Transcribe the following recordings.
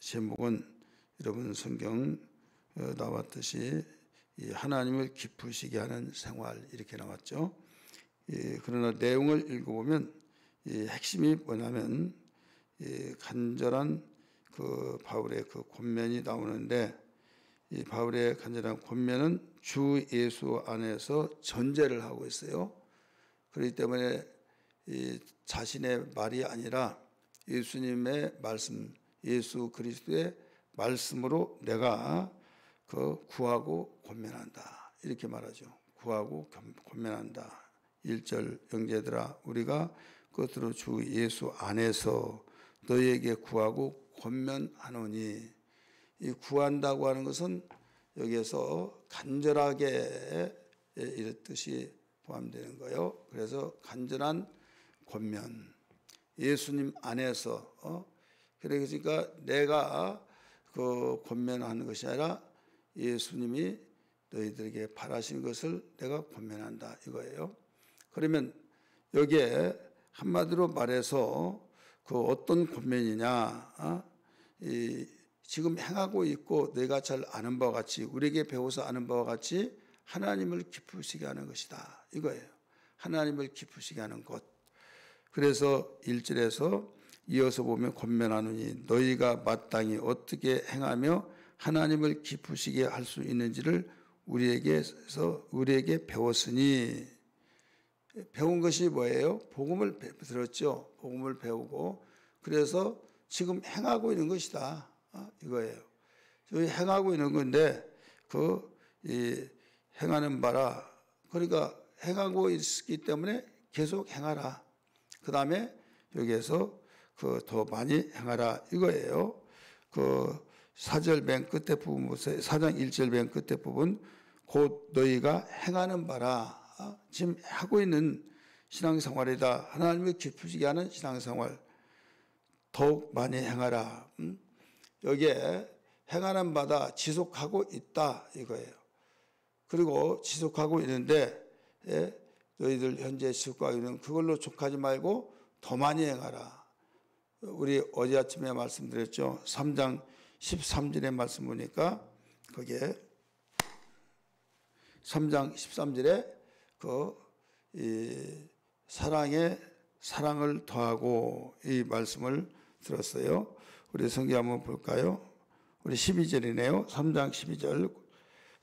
제목은 여러분 성경 나왔듯이 이 하나님을 기쁘시게 하는 생활 이렇게 나왔죠. 그러나 내용을 읽어보면 이 핵심이 뭐냐면 이 간절한 그 바울의 그 권면이 나오는데, 이 바울의 간절한 권면은 주 예수 안에서 전제를 하고 있어요. 그렇기 때문에 이 자신의 말이 아니라 예수님의 말씀, 예수 그리스도의 말씀으로 내가 그 구하고 권면한다 이렇게 말하죠. 구하고 권면한다. 1절 형제들아 우리가 끝으로 주 예수 안에서 너희에게 구하고 권면하노니, 이 구한다고 하는 것은 여기에서 간절하게 이런 뜻이 포함되는 거예요. 그래서 간절한 권면, 예수님 안에서 그러니까 내가 그 권면하는 것이 아니라 예수님이 너희들에게 바라시는 것을 내가 권면한다 이거예요. 그러면 여기에 한마디로 말해서 그 어떤 권면이냐, 지금 행하고 있고 너희가 잘 아는 바와 같이, 우리에게 배워서 아는 바와 같이 하나님을 기쁘시게 하는 것이다 이거예요. 하나님을 기쁘시게 하는 것. 그래서 1절에서 이어서 보면 권면하노니 너희가 마땅히 어떻게 행하며 하나님을 기쁘시게 할 수 있는지를 우리에게 배웠으니, 배운 것이 뭐예요? 복음을 들었죠. 복음을 배우고 그래서 지금 행하고 있는 것이다 이거예요. 저희 행하고 있는 건데 이 행하는 바라, 그러니까 행하고 있기 때문에 계속 행하라. 그 다음에 여기에서 더 많이 행하라 이거예요. 4절 맨 끝에 부분 보세요. 4장 1절 맨 끝에 부분, 곧 너희가 행하는 바라. 지금 하고 있는 신앙생활이다. 하나님을 기쁘시게 하는 신앙생활 더욱 많이 행하라. 여기에 행하는 바다 지속하고 있다 이거예요. 그리고 지속하고 있는데 너희들 현재 지속하고 있는 그걸로 족하지 말고 더 많이 행하라. 우리 어제 아침에 말씀드렸죠. 3장 13절의 말씀 보니까 거기에 3장 13절에 이 사랑을 더하고 이 말씀을 들었어요. 우리 성경 한번 볼까요? 우리 12절이네요. 3장 12절.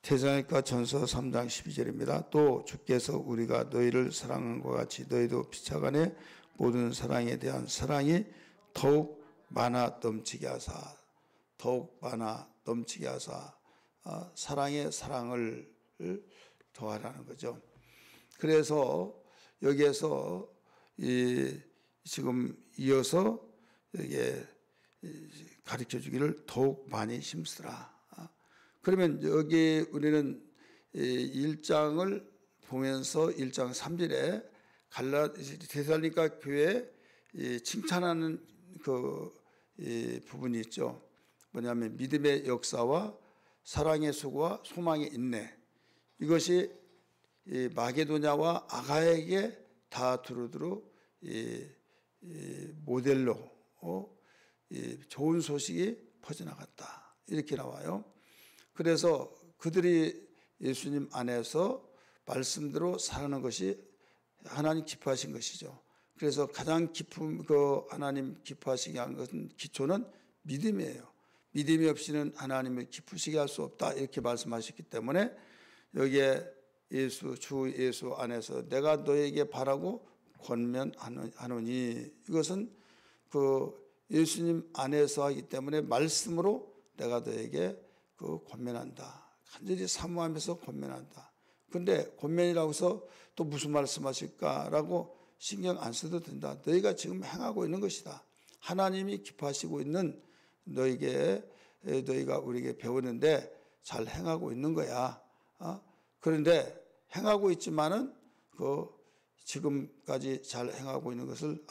데살로니가 전서 3장 12절입니다. 또 주께서 우리가 너희를 사랑한 것 같이 너희도 피차간의 모든 사랑에 대한 사랑이 더욱 많아 넘치게 하사, 더욱 많아 넘치게 하사, 사랑의 사랑을 더하라는 거죠. 그래서 여기에서 지금 이어서 여기에 가르쳐 주기를 더욱 많이 힘쓰라. 그러면 여기 우리는 1장을 보면서 1장 3절에 데살로니가 교회에 칭찬하는 부분이 있죠. 뭐냐면 믿음의 역사와 사랑의 수고와 소망의 인내, 이것이 마게도냐와 아가에게 다 두루두루 모델로 좋은 소식이 퍼져나갔다 이렇게 나와요. 그래서 그들이 예수님 안에서 말씀대로 살아가는 것이 하나님 기뻐하신 것이죠. 그래서 가장 깊은 하나님 기뻐하시게 하는 것은 기초는 믿음이에요. 믿음이 없이는 하나님을 기쁘시게 할 수 없다 이렇게 말씀하셨기 때문에 여기에 주 예수 안에서 내가 너에게 바라고 권면하노니, 이것은 예수님 안에서 하기 때문에 말씀으로 내가 너에게 권면한다. 간절히 사모하면서 권면한다. 근데 권면이라고 해서 또 무슨 말씀하실까라고 신경 안 써도 된다. 너희가 지금 행하고 있는 것이다. 하나님이 기뻐하시고 있는 너희가 우리에게 배우는데 잘 행하고 있는 거야. 그런데 행하고 있지만은 지금까지 잘 행하고 있는 것을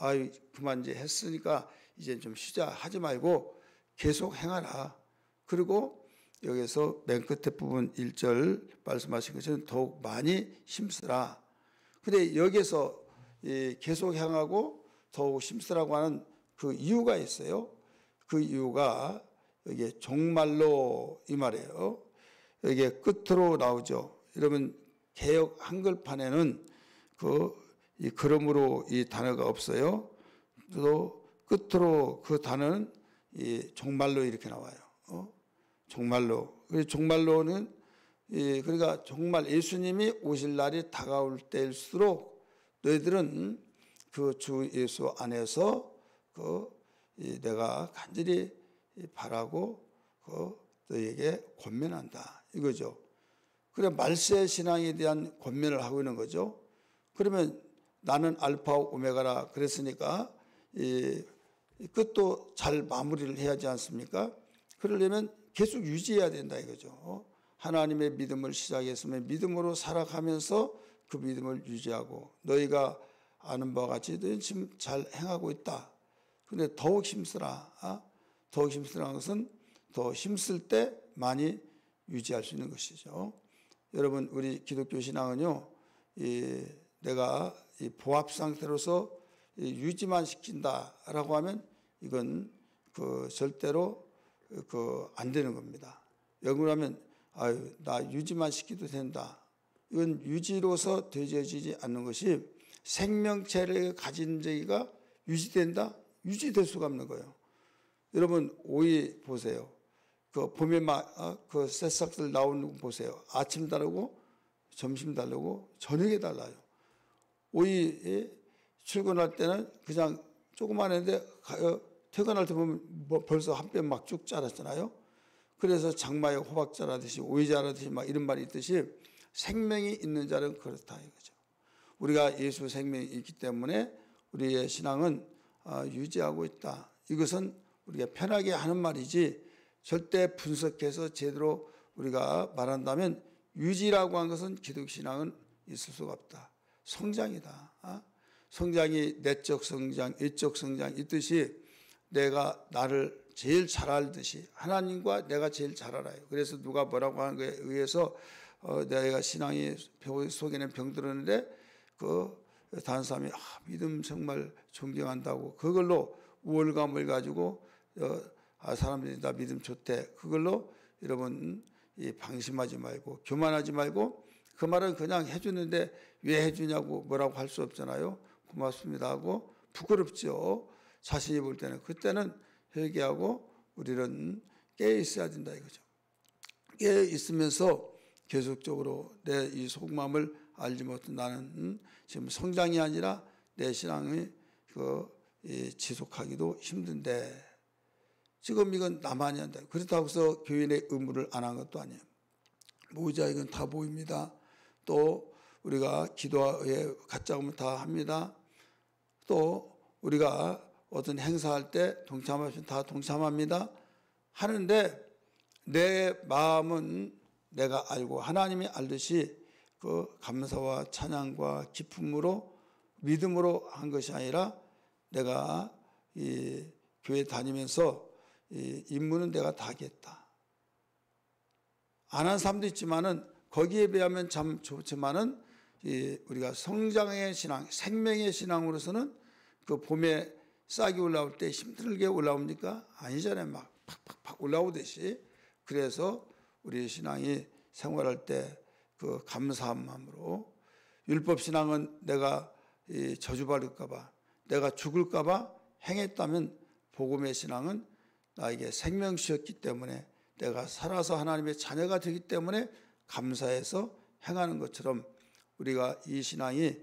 그만 이제 했으니까 이제 좀 쉬자 하지 말고 계속 행하라. 그리고 여기서 맨 끝에 부분 1절 말씀하신 것은 더욱 많이 힘쓰라. 근데 여기서 계속 행하고 더욱 힘쓰라고 하는 그 이유가 있어요. 그 이유가 여기 종말로 이 말이에요. 여기에 끝으로 나오죠. 여러분 개역 한글판에는 이 그러므로 이 단어가 없어요. 또 끝으로 그 단어는 이 종말로 이렇게 나와요. 종말로. 종말로는 그러니까 정말 예수님이 오실 날이 다가올 때일수록 너희들은 그 주 예수 안에서 내가 간절히 바라고 너희에게 권면한다 이거죠. 그래 말세 신앙에 대한 권면을 하고 있는 거죠. 그러면 나는 알파와 오메가라 그랬으니까 이 끝도 잘 마무리를 해야 하지 않습니까? 그러려면 계속 유지해야 된다 이거죠. 하나님의 믿음을 시작했으면 믿음으로 살아가면서 그 믿음을 유지하고 너희가 아는 바와 같이 너희는 지금 잘 행하고 있다. 그런데 더욱 힘쓰라. 더욱 힘쓰라는 것은 더 힘쓸 때 많이 유지할 수 있는 것이죠. 여러분 우리 기독교 신앙은요. 내가 이 보합 상태로서 유지만 시킨다라고 하면 이건 절대로 안 되는 겁니다. 왜 그러냐면 나 유지만 시켜도 된다. 이건 유지로서 되어지지 않는 것이 생명체를 가진 저희가 유지된다? 유지될 수가 없는 거예요. 여러분 오이 보세요. 봄에 그 새싹들 나오는 거 보세요. 아침 다르고 점심 다르고 저녁에 달라요. 오이 출근할 때는 그냥 조그만 애인데 퇴근할 때 보면 벌써 한 뼘 막 쭉 자랐잖아요. 그래서 장마에 호박 자라듯이 오이 자라듯이 막 이런 말이 있듯이 생명이 있는 자는 그렇다 이거죠. 우리가 예수 생명이 있기 때문에 우리의 신앙은 유지하고 있다. 이것은 우리가 편하게 하는 말이지 절대 분석해서 제대로 우리가 말한다면 유지라고 한 것은 기독신앙은 있을 수가 없다. 성장이다. 성장이 내적 성장, 외적 성장 있듯이 내가 나를 제일 잘 알듯이 하나님과 내가 제일 잘 알아요. 그래서 누가 뭐라고 하는 거에 의해서 내가 신앙이 속에는 병들었는데 다른 사람이 믿음 정말 존경한다고 그걸로 우월감을 가지고 사람들이 다 믿음 좋대. 그걸로 여러분 방심하지 말고 교만하지 말고 그 말은 그냥 해주는데 왜 해주냐고 뭐라고 할 수 없잖아요. 고맙습니다 하고 부끄럽죠. 자신이 볼 때는 그때는 회개하고 우리는 깨어 있어야 된다 이거죠. 깨어 있으면서 계속적으로 내 이 속마음을 알지 못한 나는 지금 성장이 아니라 내 신앙이 지속하기도 힘든데 지금 이건 나만이 한다. 그렇다고 해서 교인의 의무를 안 한 것도 아니에요. 모자 이건 다 보입니다. 또 우리가 기도에 갖자 하면 다 합니다. 또 우리가 어떤 행사할 때 동참하시면 다 동참합니다. 하는데 내 마음은 내가 알고 하나님이 알듯이 감사와 찬양과 기쁨으로 믿음으로 한 것이 아니라 내가 이 교회 다니면서 이 임무는 내가 다 하겠다. 안 한 사람도 있지만은 거기에 비하면 참 좋지만은 우리가 성장의 신앙, 생명의 신앙으로서는 봄에 싹이 올라올 때 힘들게 올라옵니까? 아니잖아요. 막 팍팍팍 올라오듯이. 그래서 우리 신앙이 생활할 때 감사한 마음으로 율법신앙은 내가 저주받을까 봐 내가 죽을까 봐 행했다면 복음의 신앙은 나에게 생명수였기 때문에 내가 살아서 하나님의 자녀가 되기 때문에 감사해서 행하는 것처럼 우리가 이 신앙이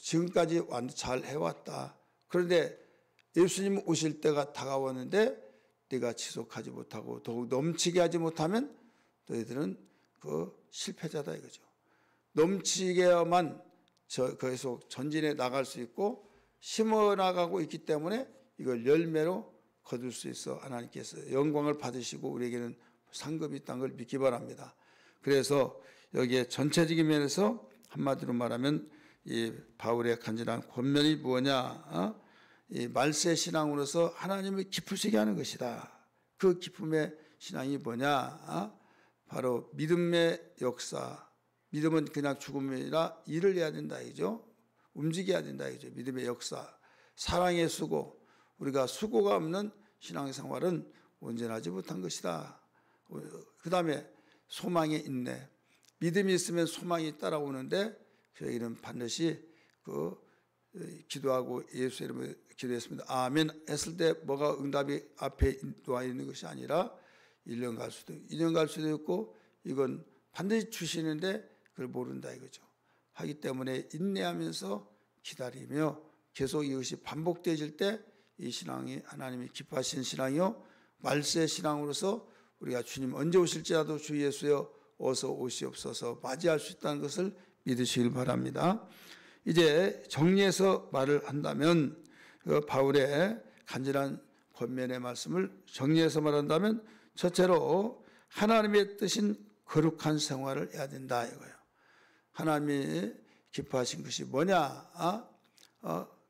지금까지 잘 해왔다. 그런데 예수님 오실 때가 다가왔는데 네가 지속하지 못하고 더욱 넘치게 하지 못하면 너희들은 실패자다 이거죠. 넘치게만 계속 전진해 나갈 수 있고 심어나가고 있기 때문에 이걸 열매로 거둘 수 있어 하나님께서 영광을 받으시고 우리에게는 상급이 있다는 걸 믿기 바랍니다. 그래서 여기에 전체적인 면에서 한마디로 말하면 이 바울의 간절한 권면이 뭐냐? 이 말세 신앙으로서 하나님을 기쁘시게 하는 것이다. 그 기쁨의 신앙이 뭐냐? 바로 믿음의 역사. 믿음은 그냥 죽음이 아니라 일을 해야 된다 이죠. 움직여야 된다 이죠. 믿음의 역사. 사랑의 수고. 우리가 수고가 없는 신앙생활은 온전하지 못한 것이다. 그 다음에 소망의 인내. 믿음이 있으면 소망이 따라오는데 저희는 반드시 기도하고 예수 이름으로 기도했습니다. 아멘 했을 때 뭐가 응답이 앞에 놓아 있는 것이 아니라 1년 갈 수도 있고 2년 갈 수도 있고 이건 반드시 주시는데 그걸 모른다 이거죠. 하기 때문에 인내하면서 기다리며 계속 이것이 반복되어질 때 이 신앙이 하나님이 기뻐하신 신앙이요 말세 신앙으로서 우리가 주님 언제 오실지라도 주 예수여 어서 오시옵소서 맞이할 수 있다는 것을 믿으시길 바랍니다. 이제 정리해서 말을 한다면 바울의 간절한 권면의 말씀을 정리해서 말한다면 첫째로 하나님의 뜻인 거룩한 생활을 해야 된다 이거예요. 하나님이 기뻐하신 것이 뭐냐?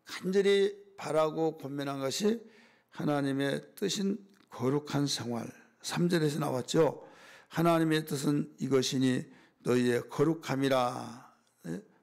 간절히 바라고 권면한 것이 하나님의 뜻인 거룩한 생활. 3절에서 나왔죠. 하나님의 뜻은 이것이니 너희의 거룩함이라.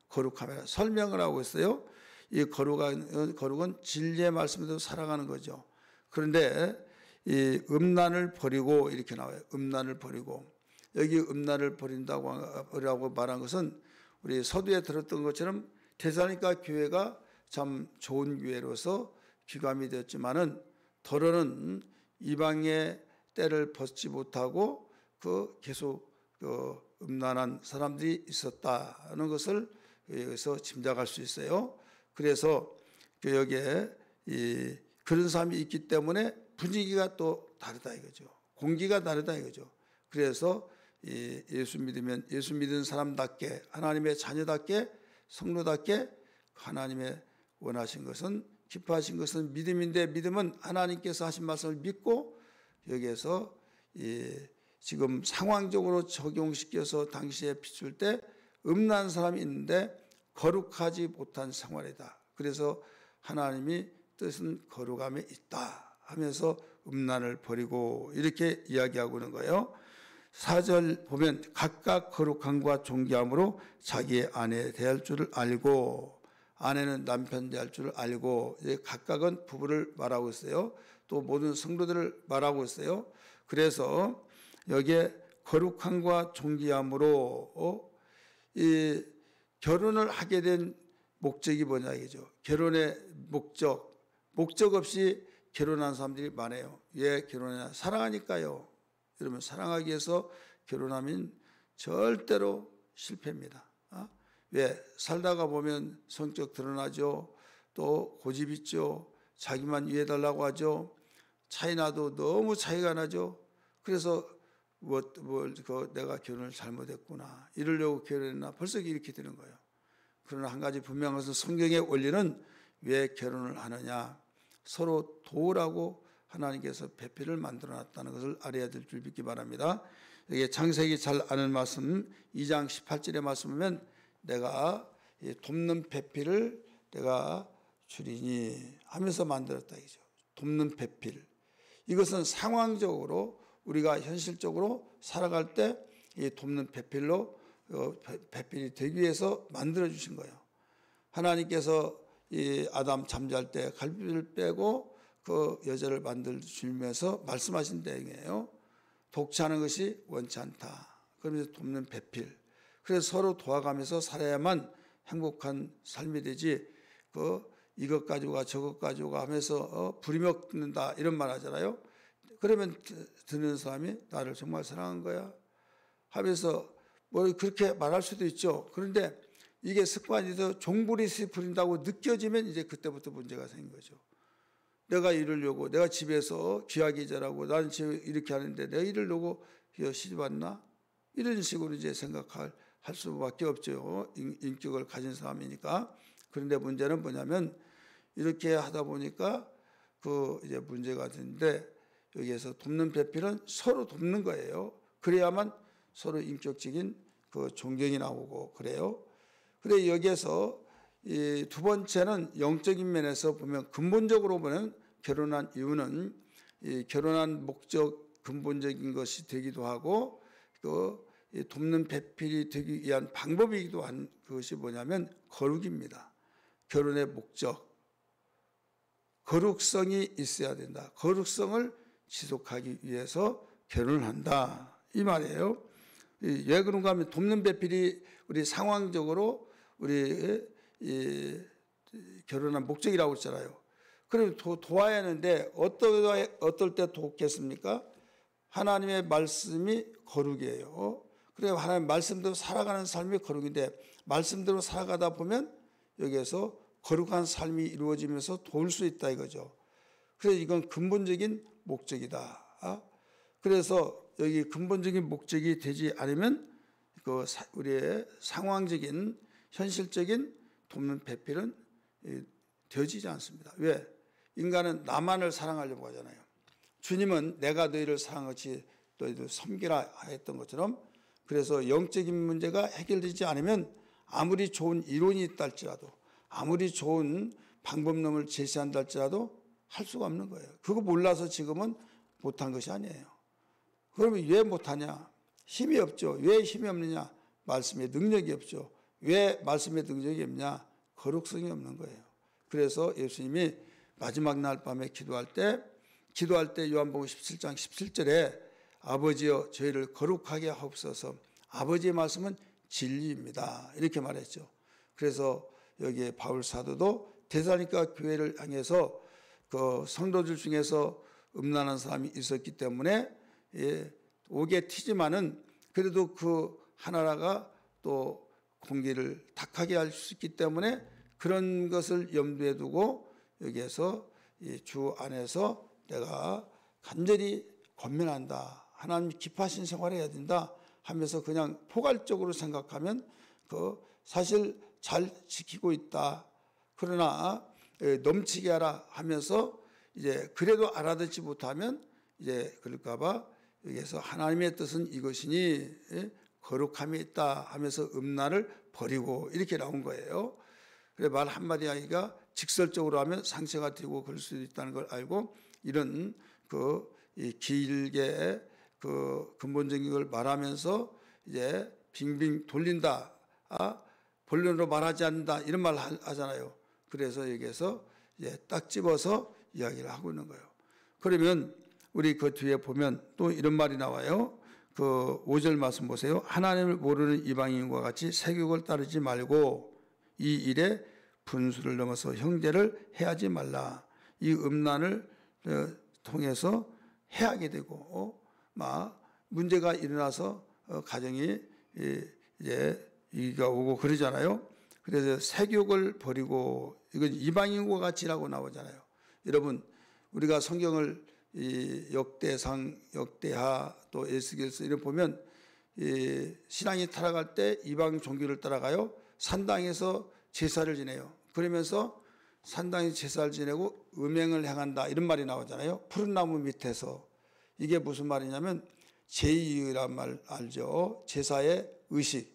거룩함이라 설명을 하고 있어요. 이 거룩은 진리의 말씀대로 살아가는 거죠. 그런데 이 음란을 버리고 이렇게 나와요. 음란을 버리고. 여기 음란을 버린다고 말한 것은 우리 서두에 들었던 것처럼 데살로니가 교회가 참 좋은 교회로서 귀감이 되었지만은 더러는 이방의 때를 벗지 못하고 계속 음란한 사람들이 있었다는 것을 여기서 짐작할 수 있어요. 그래서 여기에 그런 사람이 있기 때문에 분위기가 또 다르다 이거죠. 공기가 다르다 이거죠. 그래서 예수 믿으면 예수 믿은 사람답게 하나님의 자녀답게 성도답게 하나님의 원하신 것은 기뻐하신 것은 믿음인데 믿음은 하나님께서 하신 말씀을 믿고 여기에서 지금 상황적으로 적용시켜서 당시에 비출 때 음란한 사람이 있는데 거룩하지 못한 생활이다. 그래서 하나님이 뜻은 거룩함에 있다 하면서 음란을 버리고 이렇게 이야기하고 있는 거예요. 4절 보면 각각 거룩함과 존귀함으로 자기의 아내에 대할 줄을 알고 아내는 남편 대할 줄을 알고 각각은 부부를 말하고 있어요. 또 모든 성도들을 말하고 있어요. 그래서 여기에 거룩함과 존귀함으로 이 결혼을 하게 된 목적이 뭐냐 이거죠. 결혼의 목적 없이 결혼한 사람들이 많아요. 왜 결혼하냐? 사랑하니까요. 여러분 사랑하기 위해서 결혼하면 절대로 실패입니다. 왜? 살다가 보면 성격 드러나죠. 또 고집 있죠. 자기만 이해해달라고 하죠. 차이 나도 너무 차이가 나죠. 그래서 내가 결혼을 잘못했구나. 이러려고 결혼했나. 벌써 이렇게 되는 거예요. 그러나 한 가지 분명한 것은 성경의 원리는 왜 결혼을 하느냐. 서로 도우라고 하나님께서 배필을 만들어놨다는 것을 알아야 될 줄 믿기 바랍니다. 여기 창세기 잘 아는 말씀 2장 18절의 말씀 보면 내가 돕는 배필을 내가 주리니 하면서 만들었다 이죠. 돕는 배필. 이것은 상황적으로 우리가 현실적으로 살아갈 때 이 돕는 배필로 배필이 되기 위해서 만들어 주신 거예요. 하나님께서 이 아담 잠잘 때 갈비를 빼고 그 여자를 만들어 주면서 말씀하신 내용이에요. 독차하는 것이 원치 않다. 그러면서 돕는 배필. 그래서 서로 도와가면서 살아야만 행복한 삶이 되지 이것 가지고 저것 가지고 하면서 부리먹는다 이런 말 하잖아요. 그러면 듣는 사람이 나를 정말 사랑한 거야 하면서 그렇게 말할 수도 있죠. 그런데 이게 습관이 돼서 종부리스 부린다고 느껴지면 이제 그때부터 문제가 생긴 거죠. 내가 이러려고 내가 집에서 귀하게 자라고 나는 지금 이렇게 하는데 내가 이러려고 시집 왔나? 이런 식으로 이제 생각할 수밖에 없죠. 인격을 가진 사람이니까. 그런데 문제는 뭐냐면 이렇게 하다 보니까 이제 문제가 되는데 여기에서 돕는 배필은 서로 돕는 거예요. 그래야만 서로 인격적인 존경이 나오고 그래요. 그래 여기에서 이 두 번째는 영적인 면에서 보면 근본적으로 보면 결혼한 이유는 이 결혼한 목적 근본적인 것이 되기도 하고 돕는 배필이 되기 위한 방법이기도 한 그것이 뭐냐면 거룩입니다. 결혼의 목적 거룩성이 있어야 된다. 거룩성을 지속하기 위해서 결혼을 한다 이 말이에요. 왜 그런가 하면 돕는 배필이 우리 상황적으로 우리 결혼한 목적이라고 했잖아요. 그럼 도와야 하는데 어떨 때 돕겠습니까? 하나님의 말씀이 거룩이에요. 그래서 하나님의 말씀대로 살아가는 삶이 거룩인데 말씀대로 살아가다 보면 여기에서 거룩한 삶이 이루어지면서 도울 수 있다 이거죠. 그래서 이건 근본적인 목적이다. 그래서 여기 근본적인 목적이 되지 않으면 그 우리의 상황적인 현실적인 돕는 배필은 되어지지 않습니다. 왜? 인간은 나만을 사랑하려고 하잖아요. 주님은 내가 너희를 사랑하지 너희도 섬기라 했던 것처럼 그래서 영적인 문제가 해결되지 않으면 아무리 좋은 이론이 있다 할지라도 아무리 좋은 방법론을 제시한다 할지라도 할 수가 없는 거예요. 그거 몰라서 지금은 못한 것이 아니에요. 그러면 왜 못하냐? 힘이 없죠. 왜 힘이 없느냐? 말씀에 능력이 없죠. 왜 말씀에 능력이 없냐? 거룩성이 없는 거예요. 그래서 예수님이 마지막 날 밤에 기도할 때 요한복음 17장 17절에 아버지여 저희를 거룩하게 하옵소서. 아버지의 말씀은 진리입니다. 이렇게 말했죠. 그래서 여기에 바울 사도도 데살로니가 교회를 향해서 그 성도들 중에서 음란한 사람이 있었기 때문에 오게 튀지만은 그래도 그 하나라가 또 공기를 탁하게 할 수 있기 때문에 그런 것을 염두에 두고 여기에서 주 안에서 내가 간절히 권면한다. 하나님 기뻐하신 생활을 해야 된다 하면서 그냥 포괄적으로 생각하면 그 사실 잘 지키고 있다. 그러나 넘치게 하라 하면서 이제 그래도 알아듣지 못하면 이제 그럴까봐 여기에서 하나님의 뜻은 이것이니 거룩함이 있다 하면서 음란을 버리고 이렇게 나온 거예요. 그래 말 한마디 하기가 직설적으로 하면 상처가 되고 그럴 수도 있다는 걸 알고 이런 길게 그 근본적인 걸 말하면서 이제 빙빙 돌린다. 본론으로 말하지 않는다. 이런 말 하잖아요. 그래서 여기에서 이제 딱 집어서 이야기를 하고 있는 거예요. 그러면 우리 그 뒤에 보면 또 이런 말이 나와요. 그 5절 말씀 보세요. 하나님을 모르는 이방인과 같이 세욕을 따르지 말고 이 일에 분수를 넘어서 형제를 해하지 말라. 이 음란을 통해서 해하게 되고 막 문제가 일어나서 가정이 이제 이가 오고 그러잖아요. 그래서 세욕을 버리고 이건 이방인과 같이라고 나오잖아요. 여러분 우리가 성경을 이 역대상, 역대하 또 에스겔서 이런 보면 신앙이 타락할 때 이방 종교를 따라가요. 산당에서 제사를 지내요. 그러면서 산당에서 제사를 지내고 음행을 행한다 이런 말이 나오잖아요. 푸른 나무 밑에서 이게 무슨 말이냐면 제의란 말 알죠? 제사의 의식.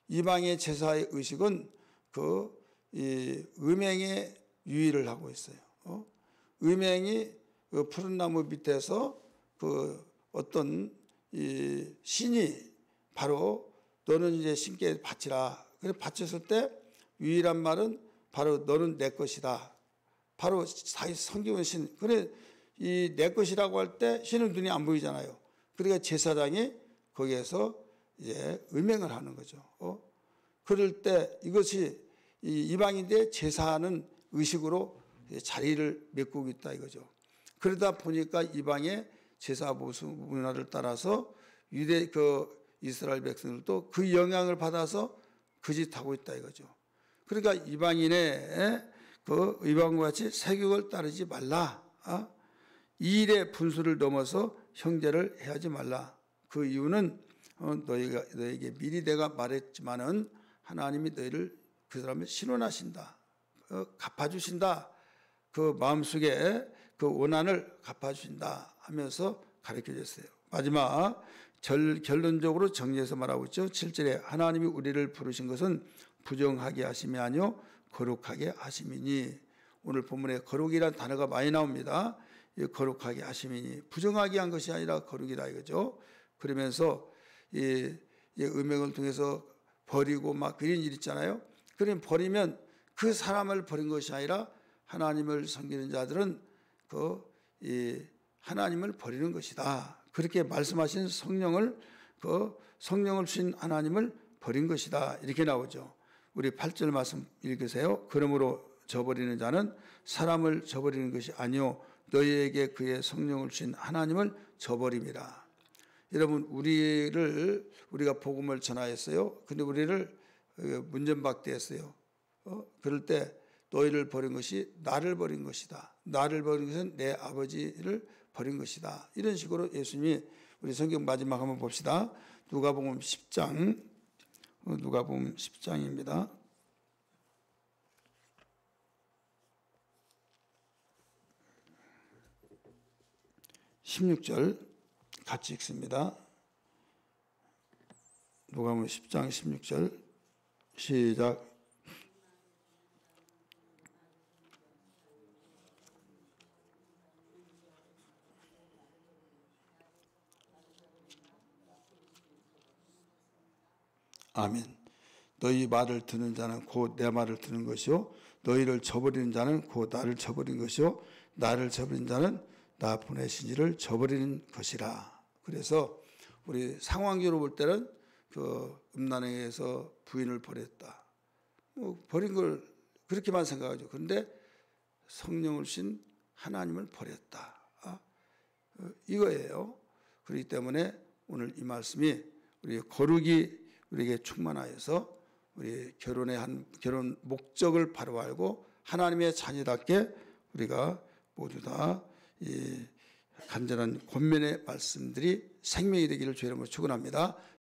이방의 제사의 의식은 이 음행의 유의를 하고 있어요. 음행이 그 푸른 나무 밑에서 그 어떤 이 신이 바로 너는 이제 신께 바치라. 그래서 바쳤을 때 유의란 말은 바로 너는 내 것이다. 바로 성경의 신. 그래 이 내 것이라고 할 때 신은 눈이 안 보이잖아요. 그러니까 제사장이 거기에서 이제 음행을 하는 거죠. 그럴 때 이것이 이방인의 제사하는 의식으로 자리를 메꾸고 있다 이거죠. 그러다 보니까 이방의 제사 보수 문화를 따라서 유대 이스라엘 백성들도 그 영향을 받아서 그 짓 하고 있다 이거죠. 그러니까 이방인의 이방과 같이 세욕을 따르지 말라. 이 일의 분수를 넘어서 형제를 해하지 말라. 그 이유는 너에게 미리 내가 말했지만은 하나님이 너희를 그 사람을 신원하신다. 갚아주신다. 그 마음속에 그 원한을 갚아주신다 하면서 가르쳐 줬어요. 마지막 결론적으로 정리해서 말하고 있죠. 7절에 하나님이 우리를 부르신 것은 부정하게 하심이 아니요 거룩하게 하심이니. 오늘 본문에 거룩이라는 단어가 많이 나옵니다. 거룩하게 하심이니 부정하게 한 것이 아니라 거룩이다 이거죠. 그러면서 이 음행을 통해서 버리고 막 그런 일 있잖아요. 그럼 버리면 그 사람을 버린 것이 아니라 하나님을 섬기는 자들은 하나님을 버리는 것이다. 그렇게 말씀하신 성령을 주신 하나님을 버린 것이다. 이렇게 나오죠. 우리 8절 말씀 읽으세요. 그러므로 저버리는 자는 사람을 저버리는 것이 아니요 너희에게 그의 성령을 주신 하나님을 저버림이라. 여러분 우리가 복음을 전하였어요. 근데 우리를 문전박대 했어요. 그럴 때 너희를 버린 것이 나를 버린 것이다. 나를 버린 것은 내 아버지를 버린 것이다. 이런 식으로 예수님이 우리 성경 마지막 한번 봅시다. 누가복음 10장 누가복음 10장입니다. 16절 같이 읽습니다. 누가복음 10장 16절 시작. 아멘. 너희 말을 듣는 자는 곧 내 말을 듣는 것이요 너희를 저버리는 자는 곧 나를 저버린 것이요 나를 저버린 자는 나 보내신 이를 저버리는 것이라. 그래서 우리 상황적으로 볼 때는 음란에 의해서 부인을 버렸다. 버린 걸 그렇게만 생각하죠. 그런데 성령을 주신 하나님을 버렸다. 이거예요. 그렇기 때문에 오늘 이 말씀이 우리 거룩이 우리에게 충만하여서 우리 결혼 목적을 바로 알고 하나님의 자녀답게 우리가 모두 다 이 간절한 권면의 말씀들이 생명이 되기를 주의 이름으로 축원합니다.